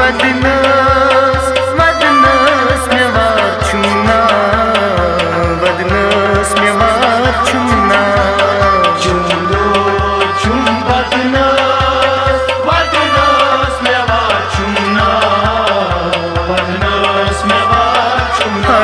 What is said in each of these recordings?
वदनस वदनस में वार चुना वदनस में वार चुना चुंदो चुम वदनस वदनस में वार चुना वदनस में वार चुना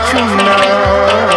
चुना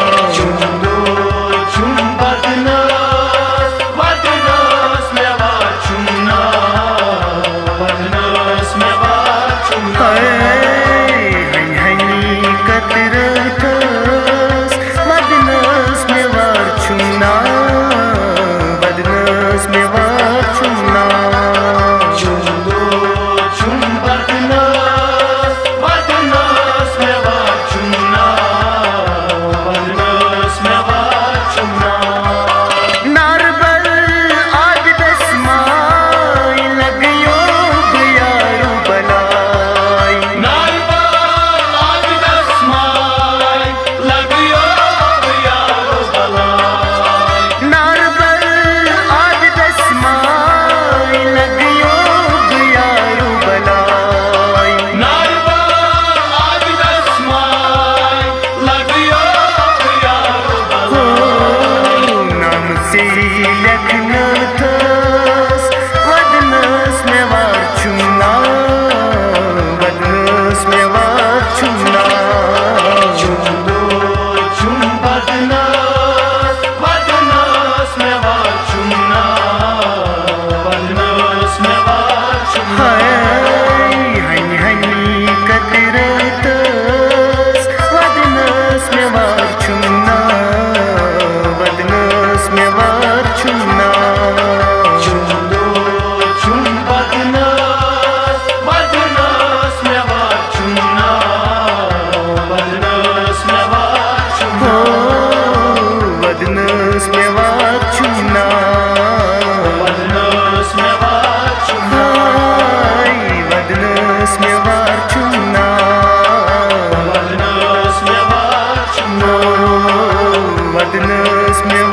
लेखनथस वदनस में वार चुमना वदनस में वार चुमना चुमदो चुम बदनस वदनस में वार चुमना वदनस में वार चुमना हनी हनी कतरतस वदनस में वार चुमना वदनस में वार चुमना चुमदो चुम बदनस वदनस में वार चुमना वदनस में वार चुमना वदनस में वार चुमना वदनस में वार चुमना वदनस में वार चुमना वदनस में वार चुमना वदनस में